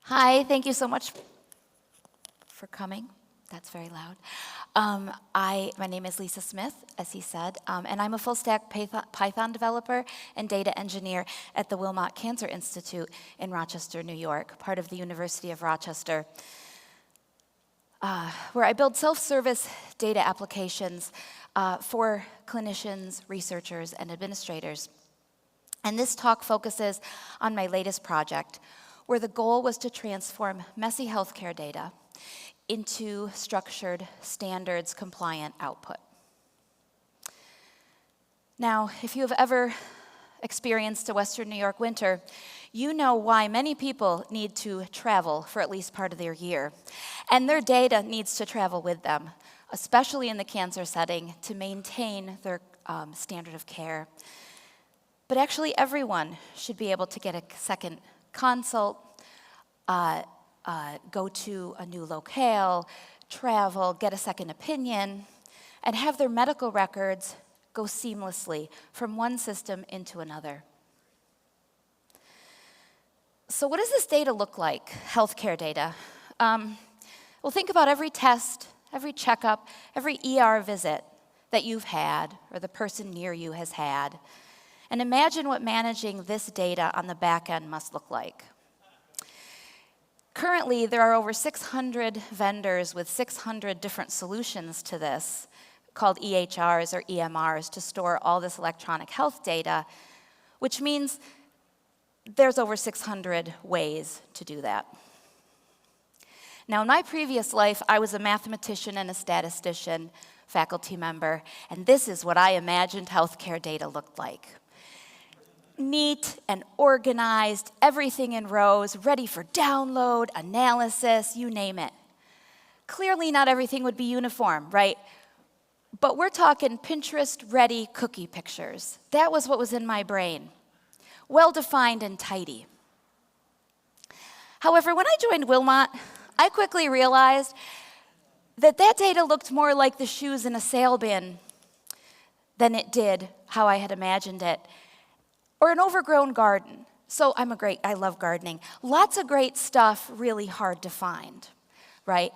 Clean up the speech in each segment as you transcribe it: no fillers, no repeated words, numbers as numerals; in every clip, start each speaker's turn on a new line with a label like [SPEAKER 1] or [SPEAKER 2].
[SPEAKER 1] Hi, thank you so much for coming. That's very loud. My name is Lisa Smith, as he said, and I'm a full-stack Python developer and data engineer at the Wilmot Cancer Institute in Rochester, New York, part of the University of Rochester, where I build self-service data applications for clinicians, researchers, and administrators. And this talk focuses on my latest project, where the goal was to transform messy healthcare data into structured, standards-compliant output. Now, if you have ever experienced a Western New York winter, you know why many people need to travel for at least part of their year. And their data needs to travel with them, especially in the cancer setting, to maintain their standard of care. But actually, everyone should be able to get a second consult, go to a new locale, travel, get a second opinion, and have their medical records go seamlessly from one system into another. So what does this data look like, healthcare data? Well, think about every test, every checkup, every ER visit that you've had or the person near you has had. And imagine what managing this data on the back end must look like. Currently, there are over 600 vendors with 600 different solutions to this, called EHRs or EMRs, to store all this electronic health data, which means there's over 600 ways to do that. Now, in my previous life, I was a mathematician and a statistician, faculty member, and this is what I imagined healthcare data looked like. Neat and organized, everything in rows, ready for download, analysis, you name it. Clearly not everything would be uniform, right? But we're talking Pinterest-ready cookie pictures. That was what was in my brain. Well-defined and tidy. However, when I joined Wilmot, I quickly realized that that data looked more like the shoes in a sale bin than it did how I had imagined it. Or an overgrown garden. So I love gardening. Lots of great stuff, really hard to find, right?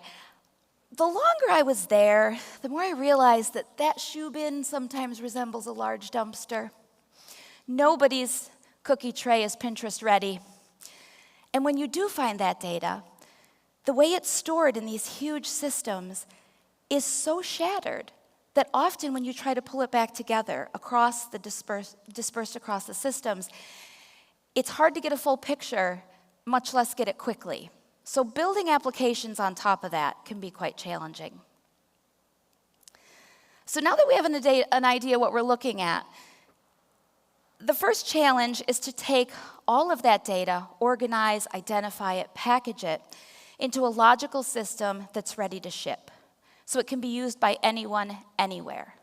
[SPEAKER 1] The longer I was there, the more I realized that that shoe bin sometimes resembles a large dumpster. Nobody's cookie tray is Pinterest ready. And when you do find that data, the way it's stored in these huge systems is so shattered that often when you try to pull it back together across the dispersed across the systems, it's hard to get a full picture, much less get it quickly. So building applications on top of that can be quite challenging. So now that we have an idea what we're looking at, the first challenge is to take all of that data, organize, identify it, package it into a logical system that's ready to ship, so it can be used by anyone, anywhere.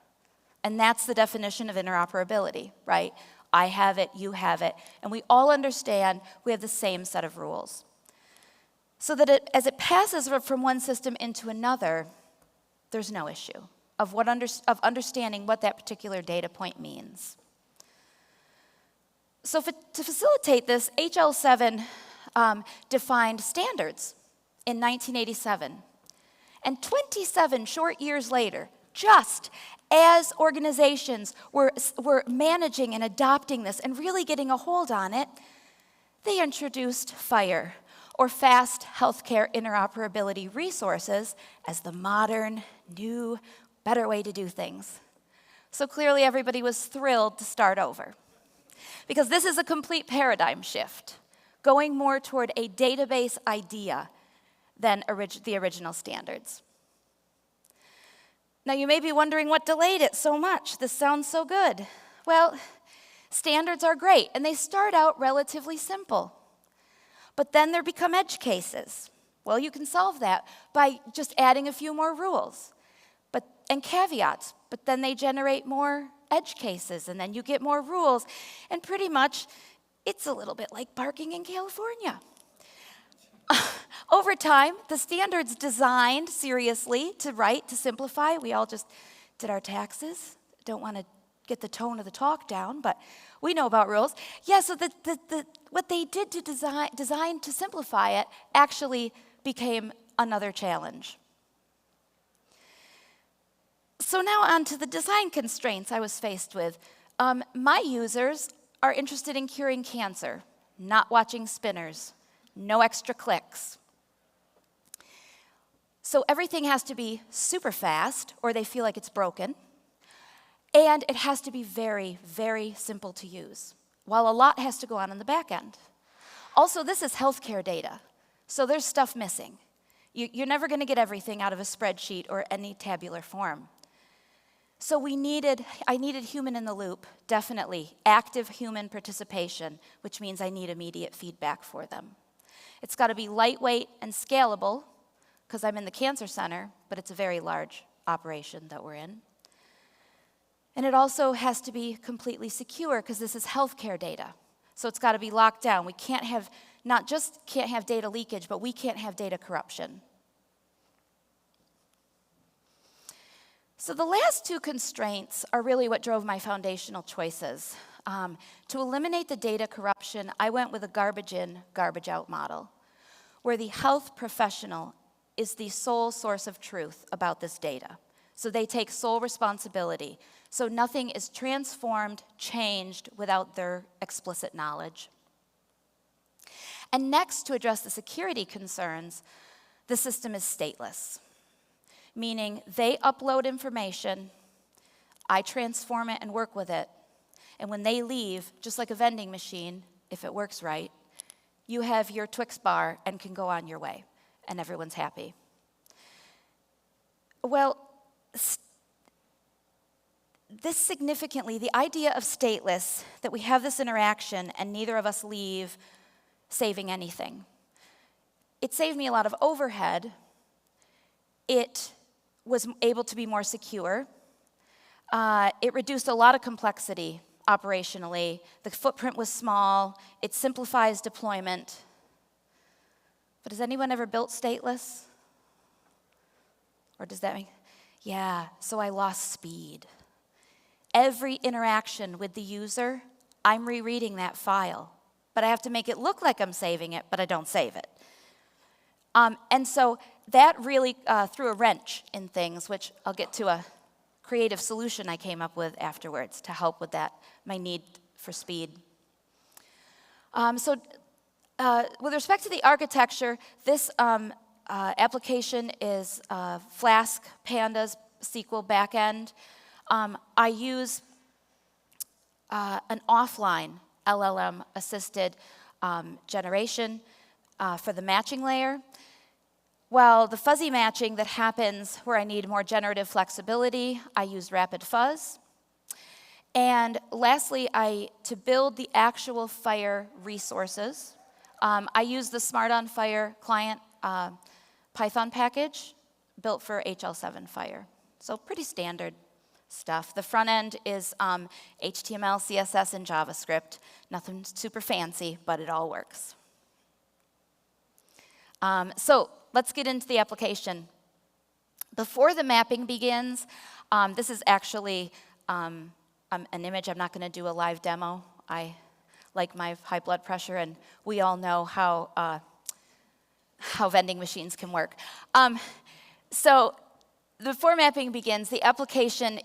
[SPEAKER 1] And that's the definition of interoperability, right? I have it, you have it, and we all understand we have the same set of rules. So that as it passes from one system into another, there's no issue of understanding what that particular data point means. So to facilitate this, HL7 defined standards in 1987. And 27 short years later, just as organizations were managing and adopting this and really getting a hold on it, they introduced FHIR, or Fast Healthcare Interoperability Resources, as the modern, new, better way to do things. So clearly everybody was thrilled to start over, because this is a complete paradigm shift, going more toward a database idea than the original standards. Now you may be wondering what delayed it so much. This sounds so good. Well, standards are great, and they start out relatively simple. But then there become edge cases. Well, you can solve that by just adding a few more rules and caveats, but then they generate more edge cases, and then you get more rules, and pretty much it's a little bit like parking in California. Over time, the standards designed seriously to write, to simplify. We all just did our taxes. Don't want to get the tone of the talk down, but we know about rules. Yeah, so what they did to design to simplify it actually became another challenge. So now on to the design constraints I was faced with. My users are interested in curing cancer, not watching spinners, no extra clicks. So everything has to be super fast or they feel like it's broken. And it has to be very, very simple to use, while a lot has to go on in the back end. Also, this is healthcare data, so there's stuff missing. You're never going to get everything out of a spreadsheet or any tabular form. So I needed human in the loop, definitely, active human participation, which means I need immediate feedback for them. It's got to be lightweight and scalable, because I'm in the cancer center, but it's a very large operation that we're in. And it also has to be completely secure, because this is healthcare data. So it's got to be locked down. We can't have, not just can't have data leakage, but we can't have data corruption. So the last two constraints are really what drove my foundational choices. To eliminate the data corruption, I went with a garbage in, garbage out model, where the health professional is the sole source of truth about this data. So they take sole responsibility. So nothing is transformed, changed without their explicit knowledge. And next, to address the security concerns, the system is stateless, meaning they upload information, I transform it and work with it, and when they leave, just like a vending machine, if it works right, you have your Twix bar and can go on your way, and everyone's happy. Well, this significantly, the idea of stateless, that we have this interaction and neither of us leave saving anything. It saved me a lot of overhead. It was able to be more secure. It reduced a lot of complexity operationally. The footprint was small. It simplifies deployment. But has anyone ever built stateless? Or does that mean? Yeah, so I lost speed. Every interaction with the user, I'm rereading that file. But I have to make it look like I'm saving it, but I don't save it. And so that really threw a wrench in things, which I'll get to a creative solution I came up with afterwards to help with that, my need for speed. With respect to the architecture, this application is Flask, pandas, SQL backend. I use an offline LLM-assisted generation for the matching layer. While the fuzzy matching that happens where I need more generative flexibility, I use RapidFuzz. And lastly, to build the actual FHIR resources, I use the Smart on FHIR client Python package built for HL7 FHIR. So pretty standard stuff. The front end is HTML, CSS, and JavaScript. Nothing super fancy, but it all works. So let's get into the application. Before the mapping begins, this is actually an image. I'm not going to do a live demo. I like my high blood pressure, and we all know how vending machines can work. So before mapping begins, the application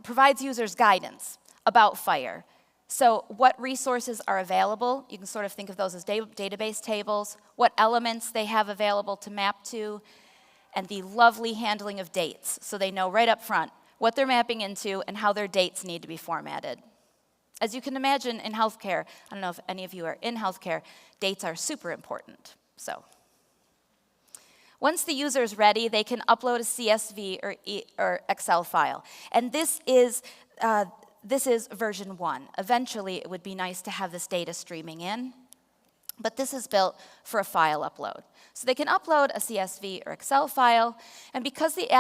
[SPEAKER 1] provides users guidance about FHIR. So what resources are available? You can sort of think of those as database tables, what elements they have available to map to, and the lovely handling of dates. So they know right up front what they're mapping into and how their dates need to be formatted. As you can imagine in healthcare, I don't know if any of you are in healthcare, dates are super important. So once the user is ready, they can upload a CSV or Excel file. And this is version 1. Eventually, it would be nice to have this data streaming in, but this is built for a file upload. So they can upload a CSV or Excel file, and because the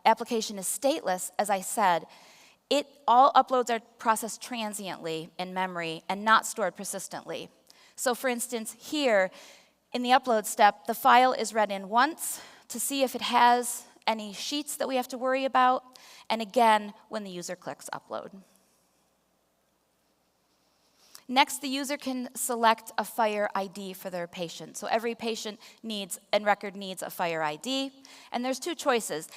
[SPEAKER 1] application is stateless, as I said, all uploads are processed transiently in memory and not stored persistently. So for instance, here, in the upload step, the file is read in once to see if it has any sheets that we have to worry about, and again, when the user clicks upload. Next, the user can select a FHIR ID for their patient. So every patient needs and record needs a FHIR ID, and there's two choices.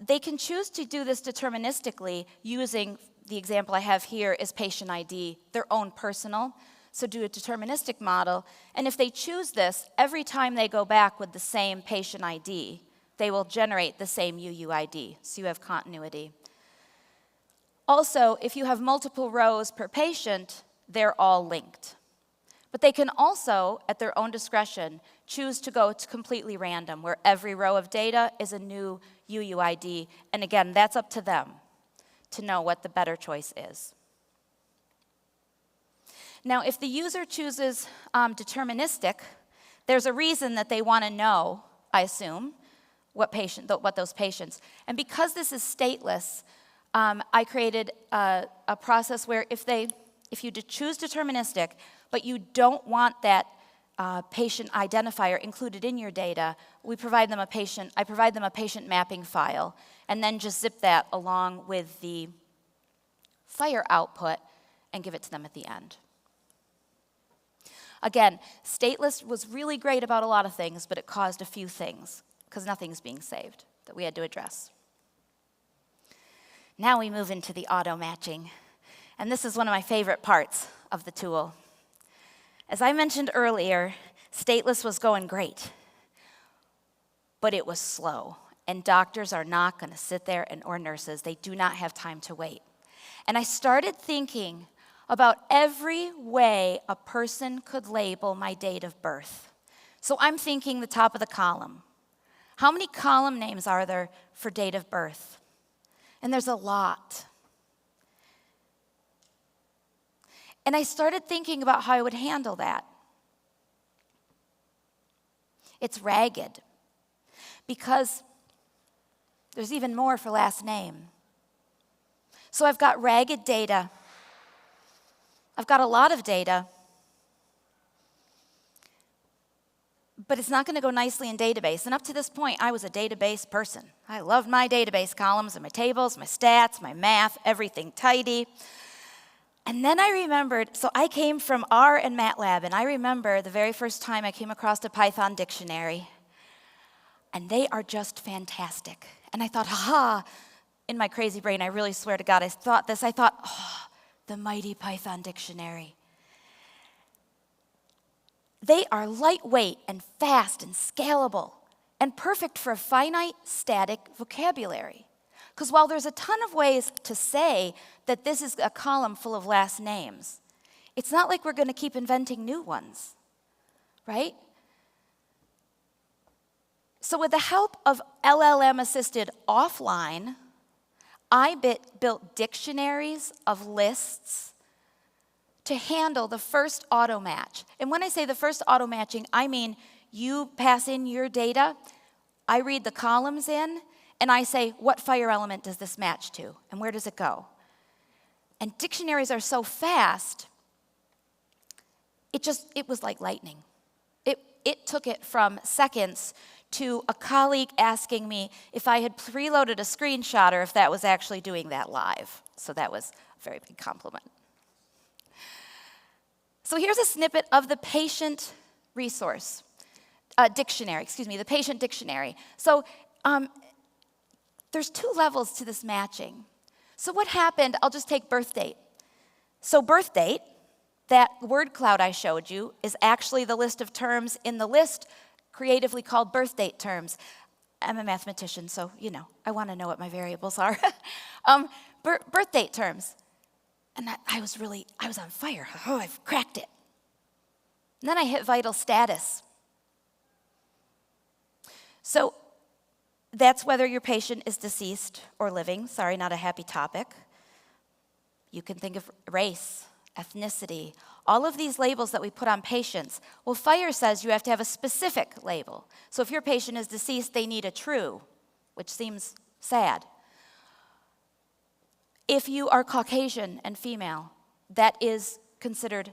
[SPEAKER 1] They can choose to do this deterministically using the example I have here is patient ID, their own personal. So do a deterministic model, and if they choose this, every time they go back with the same patient ID, they will generate the same UUID, so you have continuity. Also, if you have multiple rows per patient, they're all linked. But they can also, at their own discretion, choose to go to completely random, where every row of data is a new UUID, and again, that's up to them to know what the better choice is. Now, if the user chooses deterministic, there's a reason that they want to know, I assume, what those patients. And because this is stateless, I created a process where if you choose deterministic, but you don't want that patient identifier included in your data, I provide them a patient mapping file, and then just zip that along with the FHIR output and give it to them at the end. Again, stateless was really great about a lot of things, but it caused a few things, because nothing's being saved that we had to address. Now we move into the auto matching. And this is one of my favorite parts of the tool. As I mentioned earlier, stateless was going great, but it was slow. And doctors are not going to sit there, or nurses, they do not have time to wait. And I started thinking about every way a person could label my date of birth. So I'm thinking the top of the column. How many column names are there for date of birth? And there's a lot. And I started thinking about how I would handle that. It's ragged, because there's even more for last name. So I've got ragged data. I've got a lot of data, but it's not going to go nicely in database. And up to this point, I was a database person. I loved my database columns and my tables, my stats, my math, everything tidy. And then I remembered, so I came from R and MATLAB, and I remember the very first time I came across a Python dictionary, and they are just fantastic. And I thought, in my crazy brain, I really swear to God, I thought, the mighty Python dictionary. They are lightweight and fast and scalable and perfect for a finite static vocabulary. Because while there's a ton of ways to say that this is a column full of last names, it's not like we're going to keep inventing new ones, right? So with the help of LLM-assisted offline, I built dictionaries of lists to handle the first auto match. And when I say the first auto matching, I mean you pass in your data, I read the columns in, and I say, what FHIR element does this match to, and where does it go? And dictionaries are so fast, it was like lightning. It took it from seconds to a colleague asking me if I had preloaded a screenshot or if that was actually doing that live. So that was a very big compliment. So here's a snippet of the patient resource, dictionary, the patient dictionary. So there's two levels to this matching. So what happened, I'll just take birth date. So birth date, that word cloud I showed you, is actually the list of terms in the list creatively called birth date terms. I'm a mathematician, so I want to know what my variables are. Birth date terms. And I was on fire. Oh, I've cracked it. And then I hit vital status. So that's whether your patient is deceased or living. Sorry, not a happy topic. You can think of race, ethnicity, all of these labels that we put on patients. Well, FHIR says you have to have a specific label. So if your patient is deceased, they need a true, which seems sad. If you are Caucasian and female, that is considered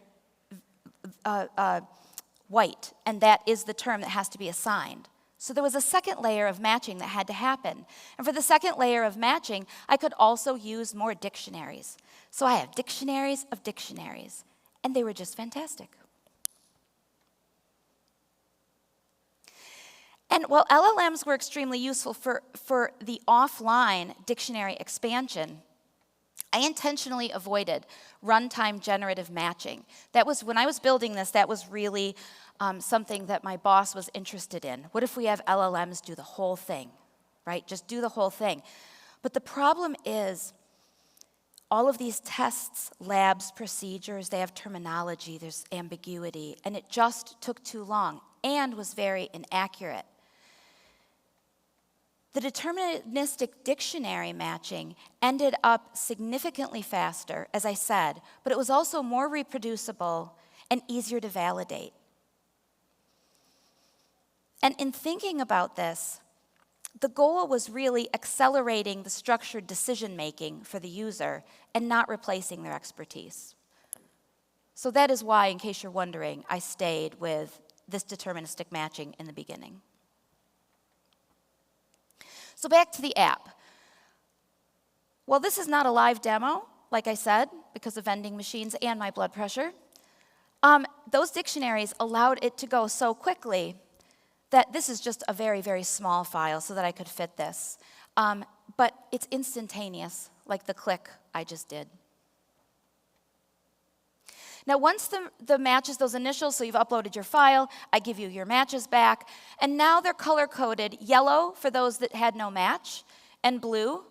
[SPEAKER 1] white, and that is the term that has to be assigned. So there was a second layer of matching that had to happen. And for the second layer of matching, I could also use more dictionaries. So I have dictionaries of dictionaries, and they were just fantastic. And while LLMs were extremely useful for the offline dictionary expansion, I intentionally avoided runtime generative matching. That was, when I was building this, that was really something that my boss was interested in. What if we have LLMs do the whole thing, right? Just do the whole thing. But the problem is, all of these tests, labs, procedures, they have terminology, there's ambiguity, and it just took too long and was very inaccurate. The deterministic dictionary matching ended up significantly faster, as I said, but it was also more reproducible and easier to validate. And in thinking about this, the goal was really accelerating the structured decision-making for the user and not replacing their expertise. So that is why, in case you're wondering, I stayed with this deterministic matching in the beginning. So back to the app. Well, this is not a live demo, like I said, because of vending machines and my blood pressure. Those dictionaries allowed it to go so quickly that this is just a very, very small file so that I could fit this. But it's instantaneous, like the click I just did. Now, once the matches, those initials, so you've uploaded your file, I give you your matches back, and now they're color-coded, yellow for those that had no match, and blue.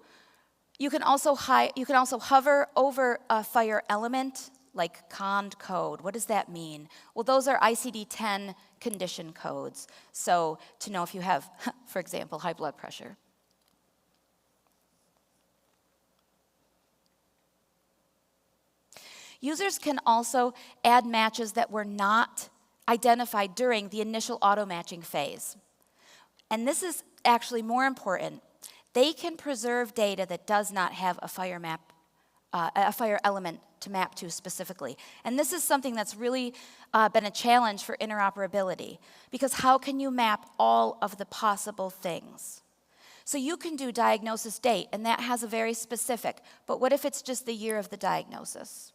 [SPEAKER 1] You can also hover over a FHIR element, like cond code. What does that mean? Well, those are ICD-10 condition codes, so to know if you have, for example, high blood pressure. Users can also add matches that were not identified during the initial auto-matching phase. And this is actually more important. They can preserve data that does not have a FHIR element to map to specifically. And this is something that's really been a challenge for interoperability, because how can you map all of the possible things? So you can do diagnosis date, and that has a very specific, but what if it's just the year of the diagnosis?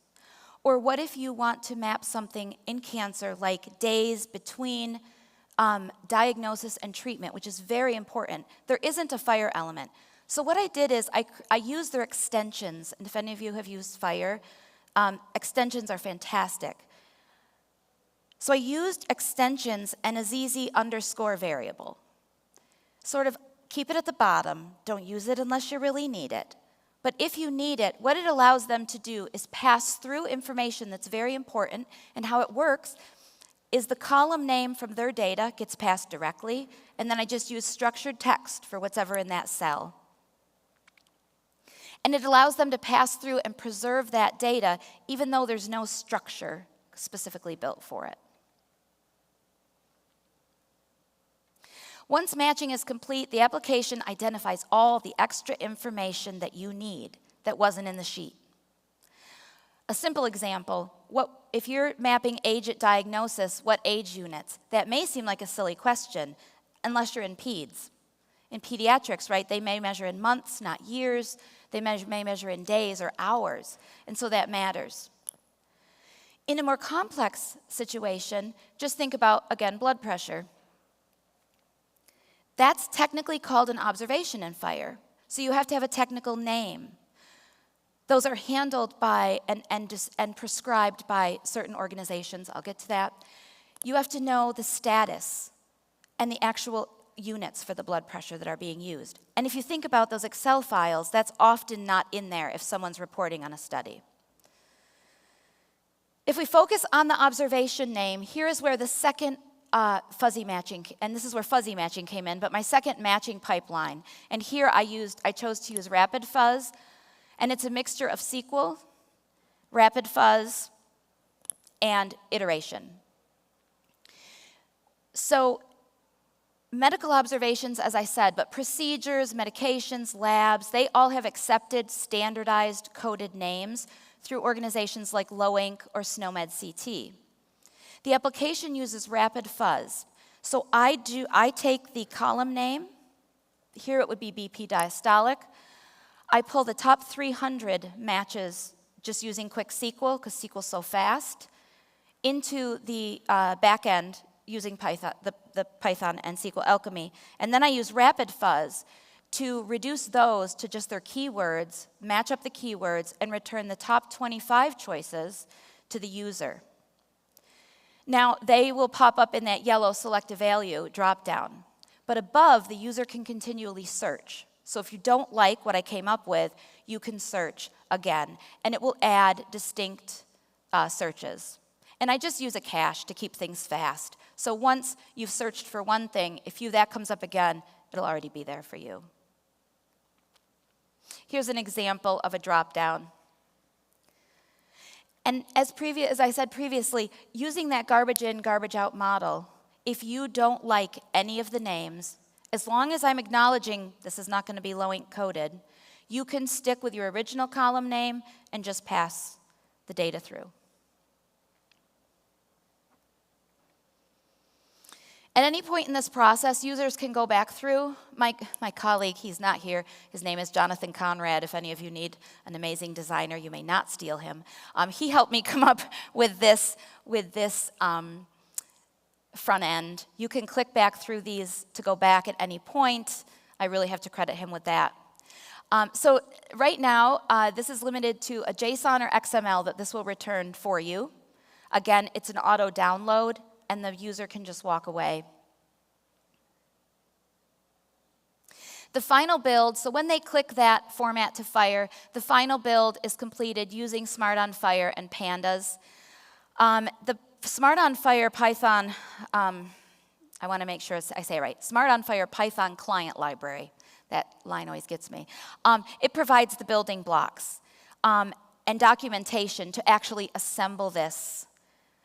[SPEAKER 1] Or what if you want to map something in cancer like days between diagnosis and treatment, which is very important. There isn't a FHIR element. So what I did is I used their extensions, and if any of you have used FHIR, extensions are fantastic. So I used extensions and a ZZ underscore variable. Sort of keep it at the bottom, don't use it unless you really need it. But if you need it, what it allows them to do is pass through information that's very important, and how it works is the column name from their data gets passed directly, and then I just use structured text for whatever in that cell. And it allows them to pass through and preserve that data even though there's no structure specifically built for it. Once matching is complete, the application identifies all the extra information that you need that wasn't in the sheet. A simple example, if you're mapping age at diagnosis, what age units? That may seem like a silly question, unless you're in peds. In pediatrics, right, they may measure in months, not years. They may measure in days or hours, and so that matters. In a more complex situation, just think about, again, blood pressure. That's technically called an observation in FHIR, so you have to have a technical name. Those are handled by and prescribed by certain organizations. I'll get to that. You have to know the status and the actual units for the blood pressure that are being used. And if you think about those Excel files, that's often not in there if someone's reporting on a study. If we focus on the observation name, here is where the second fuzzy matching, and this is where fuzzy matching came in, but my second matching pipeline. And here I chose to use RapidFuzz, and it's a mixture of SQL, RapidFuzz, and iteration. So medical observations, as I said, but procedures, medications, labs, they all have accepted standardized coded names through organizations like LOINC or SNOMED CT. The application uses RapidFuzz. So I take the column name, here it would be BP diastolic. I pull the top 300 matches just using quick SQL, because SQL's so fast, into the back end using Python, the Python and SQL Alchemy. And then I use RapidFuzz to reduce those to just their keywords, match up the keywords, and return the top 25 choices to the user. Now, they will pop up in that yellow select a value dropdown. But above, the user can continually search. So if you don't like what I came up with, you can search again, and it will add distinct searches. And I just use a cache to keep things fast. So once you've searched for one thing, if that comes up again, it'll already be there for you. Here's an example of a dropdown. And as I said previously, using that garbage in, garbage out model, if you don't like any of the names, as long as I'm acknowledging this is not going to be LOINC coded, you can stick with your original column name and just pass the data through. At any point in this process, users can go back through. My colleague, he's not here, his name is Jonathan Conrad. If any of you need an amazing designer, you may not steal him. He helped me come up with this front end. You can click back through these to go back at any point. I really have to credit him with that. So right now, this is limited to a JSON or XML that this will return for you. Again, it's an auto download, and the user can just walk away. The final build, so when they click that format to FHIR, the final build is completed using Smart on FHIR and pandas. The Smart on FHIR Python, I want to make sure I say it right, Smart on FHIR Python client library, that line always gets me. It provides the building blocks and documentation to actually assemble this.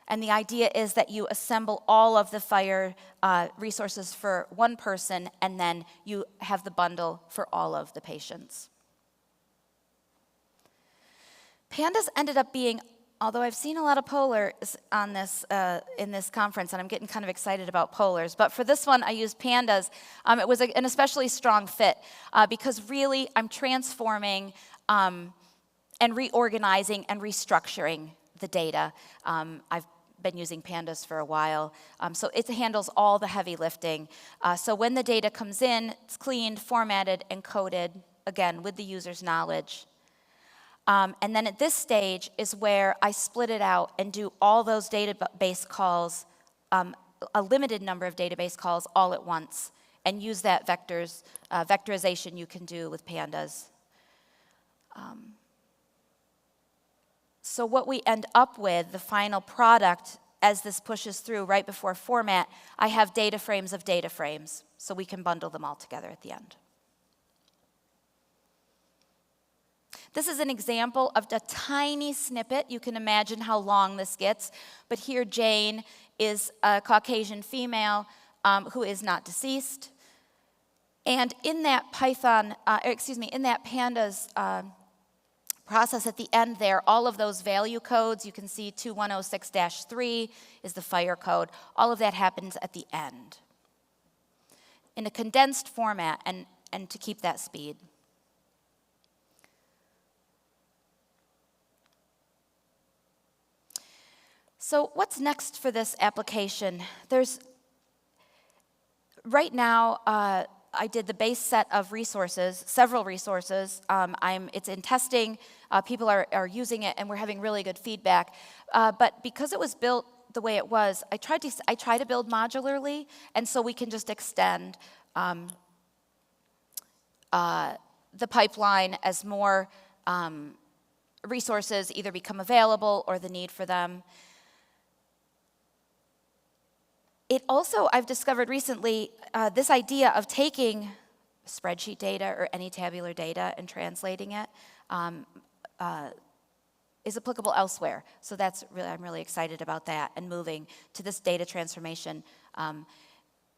[SPEAKER 1] And the idea is that you assemble all of the FHIR resources for one person, and then you have the bundle for all of the patients. Pandas ended up being, although I've seen a lot of polars on this, in this conference, and I'm getting kind of excited about polars, but for this one I used pandas. It was an especially strong fit because really I'm transforming and reorganizing and restructuring the data. I've been using pandas for a while, so it handles all the heavy lifting. So when the data comes in, it's cleaned, formatted, and coded, again, with the user's knowledge. And then at this stage is where I split it out and do all those database calls, a limited number of database calls all at once, and use that vectorization you can do with pandas. So what we end up with, the final product, as this pushes through right before format, I have data frames of data frames, so we can bundle them all together at the end. This is an example of a tiny snippet. You can imagine how long this gets, but here Jane is a Caucasian female who is not deceased. And in that Python, in that pandas process at the end there, all of those value codes, you can see 2106-3 is the FHIR code. All of that happens at the end in a condensed format and to keep that speed. So what's next for this application? Right now, I did the base set of resources, several resources. It's in testing. People are using it, and we're having really good feedback. But because it was built the way it was, I try to build modularly, and so we can just extend the pipeline as more resources either become available or the need for them. It also, I've discovered recently, this idea of taking spreadsheet data or any tabular data and translating it is applicable elsewhere. So I'm really excited about that and moving to this data transformation.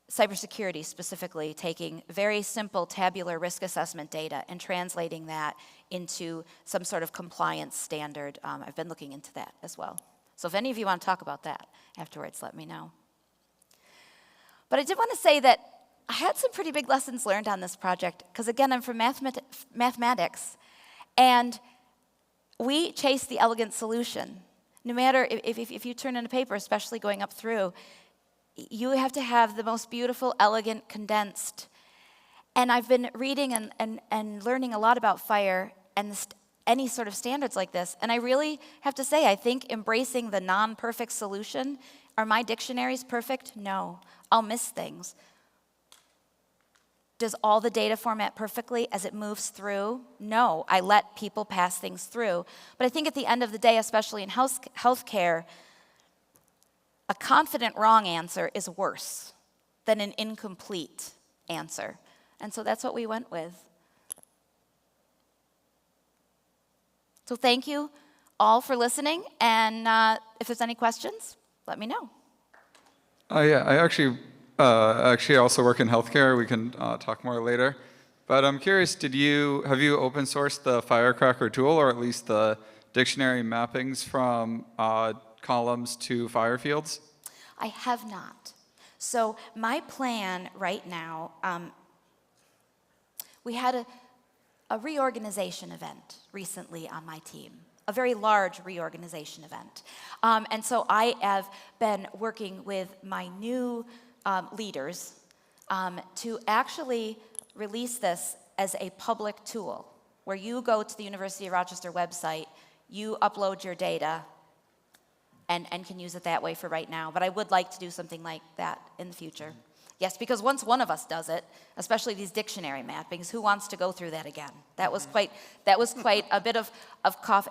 [SPEAKER 1] Cybersecurity specifically, taking very simple tabular risk assessment data and translating that into some sort of compliance standard. I've been looking into that as well. So if any of you want to talk about that afterwards, let me know. But I did want to say that I had some pretty big lessons learned on this project, because again, I'm from mathematics, and we chase the elegant solution. No matter if you turn in a paper, especially going up through, you have to have the most beautiful, elegant, condensed. And I've been reading and learning a lot about FHIR and any sort of standards like this, and I really have to say, I think embracing the non-perfect solution, are my dictionaries perfect? No, I'll miss things. Does all the data format perfectly as it moves through? No, I let people pass things through. But I think at the end of the day, especially in healthcare, a confident wrong answer is worse than an incomplete answer. And so that's what we went with. So thank you all for listening, and if there's any questions, let me know.
[SPEAKER 2] Yeah, I actually also work in healthcare. We can talk more later. But I'm curious, have you open sourced the FHIR cracker tool, or at least the dictionary mappings from columns to FHIR fields?
[SPEAKER 1] I have not. So my plan right now, we had a reorganization event recently on my team, a very large reorganization event. And so I have been working with my new leaders to actually release this as a public tool, where you go to the University of Rochester website, you upload your data, and can use it that way for right now. But I would like to do something like that in the future. Yes, because once one of us does it, especially these dictionary mappings, who wants to go through that again? That was quite a bit of cough.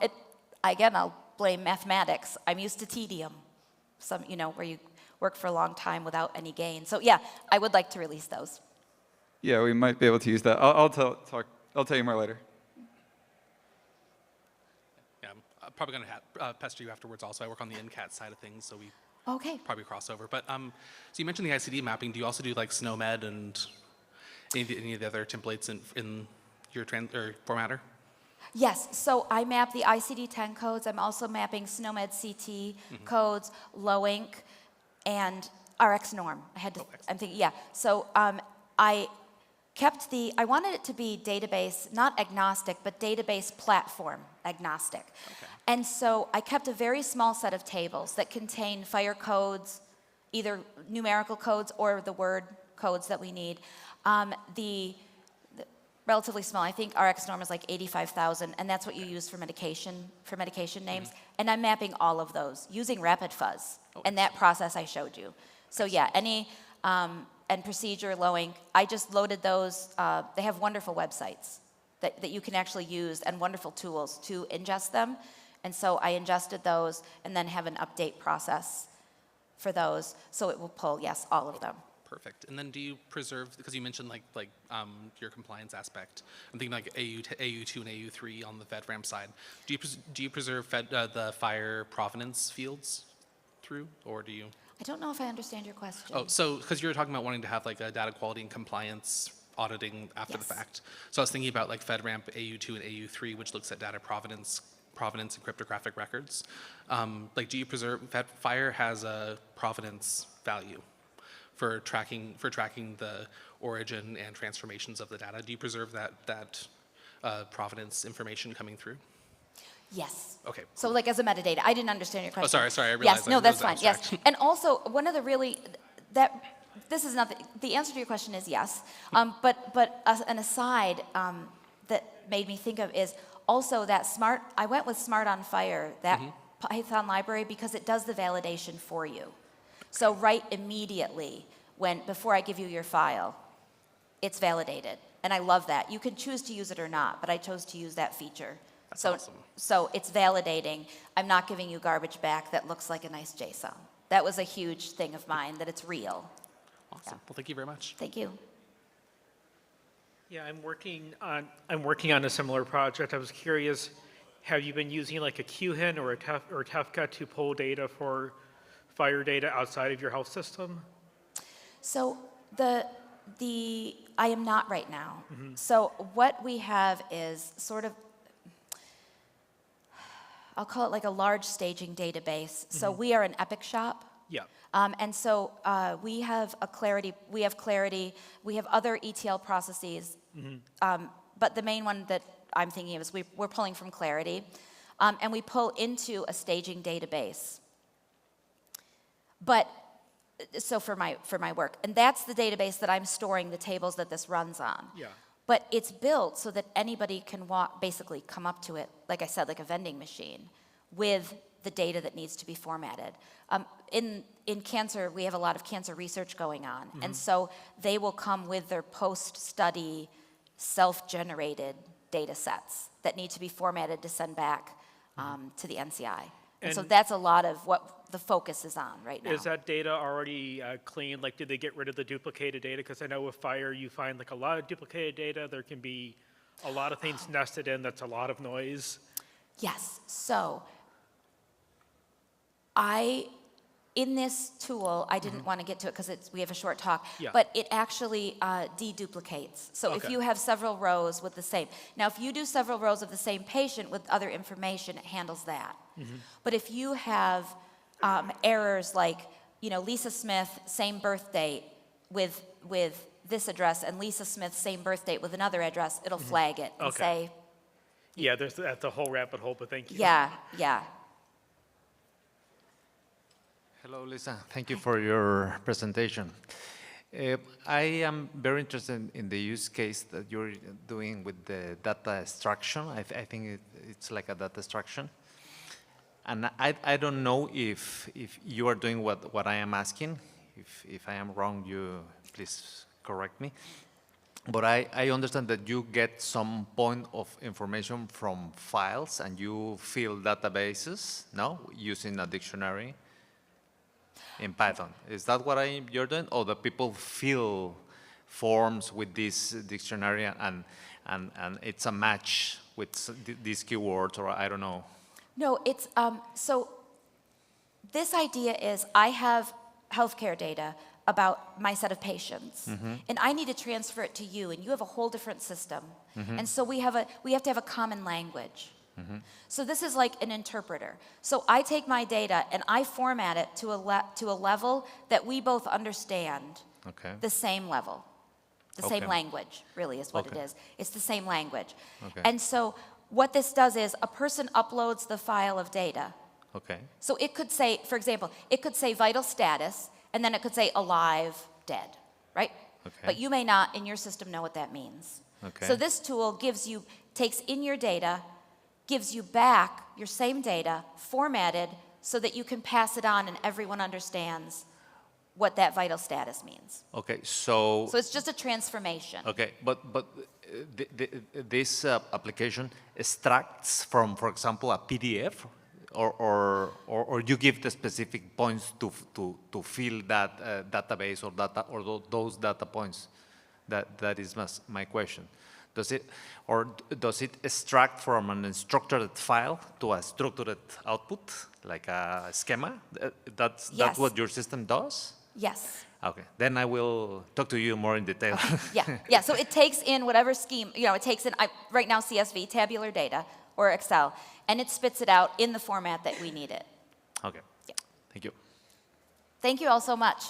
[SPEAKER 1] Again, I'll blame mathematics. I'm used to tedium, where you work for a long time without any gain. So yeah, I would like to release those.
[SPEAKER 2] Yeah, we might be able to use that. I'll tell you more later.
[SPEAKER 3] Yeah, I'm probably going to pester you afterwards also. I work on the NCAT side of things, so we probably cross over. But so you mentioned the ICD mapping. Do you also do like SNOMED and any of the other templates in your formatter?
[SPEAKER 1] Yes, so I map the ICD-10 codes. I'm also mapping SNOMED CT codes, LOINC, and RxNorm. I'm thinking, yeah. So I wanted it to be database, not agnostic, but database platform agnostic. Okay. And so I kept a very small set of tables that contain FHIR codes, either numerical codes or the word codes that we need. The relatively small, I think RxNorm is like 85,000, and that's what you use for medication names. And I'm mapping all of those using RapidFuzz, and that process I showed you. So yeah, and procedure, LOINC, I just loaded those. They have wonderful websites that you can actually use, and wonderful tools to ingest them. And so I ingested those and then have an update process for those, so it will pull, yes, all of them.
[SPEAKER 3] Perfect. And then do you preserve, because you mentioned like your compliance aspect, I'm thinking like AU2 and AU3 on the FedRAMP side. Do you preserve the FHIR provenance fields through, or do you?
[SPEAKER 1] I don't know if I understand your question.
[SPEAKER 3] Oh, so because you were talking about wanting to have like a data quality and compliance auditing after the fact. So I was thinking about like FedRAMP AU2 and AU3, which looks at data provenance and cryptographic records. Like, do you preserve? FHIR has a provenance value for tracking the origin and transformations of the data. Do you preserve that provenance information coming through? Yes. Okay. Cool.
[SPEAKER 1] So like as a metadata. I didn't understand your question.
[SPEAKER 3] Oh, sorry. I realized.
[SPEAKER 1] Yes. No, that's fine. Yes. And also one of the this is not the answer to your question is yes. But an aside that made me think of is also that I went with Smart on FHIR, that Python library, because it does the validation for you. So right immediately before I give you your file, it's validated. And I love that. You can choose to use it or not, but I chose to use that feature.
[SPEAKER 3] That's awesome.
[SPEAKER 1] So it's validating. I'm not giving you garbage back that looks like a nice JSON. That was a huge thing of mine, that it's real.
[SPEAKER 3] Awesome. Yeah. Well, thank you very much.
[SPEAKER 1] Thank you.
[SPEAKER 4] Yeah, I'm working on a similar project. I was curious, have you been using like a QHIN or Tefka to pull data for FHIR data outside of your health system?
[SPEAKER 1] So I am not right now. So what we have is sort of, I'll call it like a large staging database. So we are an Epic shop.
[SPEAKER 4] Yeah.
[SPEAKER 1] And so we have clarity, we have other ETL processes, but the main one that I'm thinking of is we're pulling from Clarity, and we pull into a staging database. But, so for my work, and that's the database that I'm storing the tables that this runs on.
[SPEAKER 4] Yeah.
[SPEAKER 1] But it's built so that anybody can basically come up to it, like I said, like a vending machine, with the data that needs to be formatted. In cancer, we have a lot of cancer research going on, and so they will come with their post-study, self-generated data sets that need to be formatted to send back to the NCI. And so
[SPEAKER 4] And-
[SPEAKER 1] that's a lot of what the focus is on right now.
[SPEAKER 4] Is that data already clean? Like, did they get rid of the duplicated data? Because I know with FHIR, you find like a lot of duplicated data. There can be a lot of things nested in. That's a lot of noise.
[SPEAKER 1] Yes, so in this tool, I didn't want to get to it because we have a short talk,
[SPEAKER 4] Yeah.
[SPEAKER 1] but it actually deduplicates. So if
[SPEAKER 4] Okay.
[SPEAKER 1] you have several rows with the same, now if you do several rows of the same patient with other information, it handles that. But if you have errors like, Lisa Smith, same birth date with this address, and Lisa Smith, same birth date with another address, it'll flag it and
[SPEAKER 4] Okay.
[SPEAKER 1] say,
[SPEAKER 4] Yeah, that's a whole rabbit hole, but thank you.
[SPEAKER 1] yeah.
[SPEAKER 5] Hello, Lisa. Thank you for your presentation. I am very interested in the use case that you're doing with the data extraction. I think it's like a data extraction. And I don't know if you are doing what I am asking. If I am wrong, you please correct me. But I understand that you get some point of information from files and you fill databases, no? Using a dictionary in Python. Is that what you're doing? Or the people fill forms with this dictionary and it's a match with these keywords, or I don't know.
[SPEAKER 1] No, it's, so this idea is I have healthcare data about my set of patients, and I need to transfer it to you, and you have a whole different system. And so we have to have a common language. So this is like an interpreter. So I take my data and I format it to a level that we both understand.
[SPEAKER 5] Okay.
[SPEAKER 1] The same level. The same
[SPEAKER 5] Okay.
[SPEAKER 1] language, really, is what it
[SPEAKER 5] Okay.
[SPEAKER 1] is. It's the same language.
[SPEAKER 5] Okay.
[SPEAKER 1] And so what this does is a person uploads the file of data.
[SPEAKER 5] Okay.
[SPEAKER 1] So it could say, for example, it could say vital status, and then it could say alive, dead, right?
[SPEAKER 5] Okay.
[SPEAKER 1] But you may not, in your system, know what that means.
[SPEAKER 5] Okay.
[SPEAKER 1] So this tool takes in your data, gives you back your same data, formatted, so that you can pass it on and everyone understands what that vital status means.
[SPEAKER 5] Okay. So
[SPEAKER 1] So it's just a transformation.
[SPEAKER 5] okay, but this application extracts from, for example, a PDF, or you give the specific points to fill that database or those data points. That is my question. Does it extract from an unstructured file to a structured output, like a schema? That's
[SPEAKER 1] Yes.
[SPEAKER 5] what your system does?
[SPEAKER 1] Yes.
[SPEAKER 5] Okay, then I will talk to you more in detail.
[SPEAKER 1] Yeah. So it takes in whatever scheme, it takes in, right now, CSV, tabular data, or Excel, and it spits it out in the format that we need it.
[SPEAKER 5] Okay,
[SPEAKER 1] Yeah.
[SPEAKER 5] thank you.
[SPEAKER 1] Thank you all so much.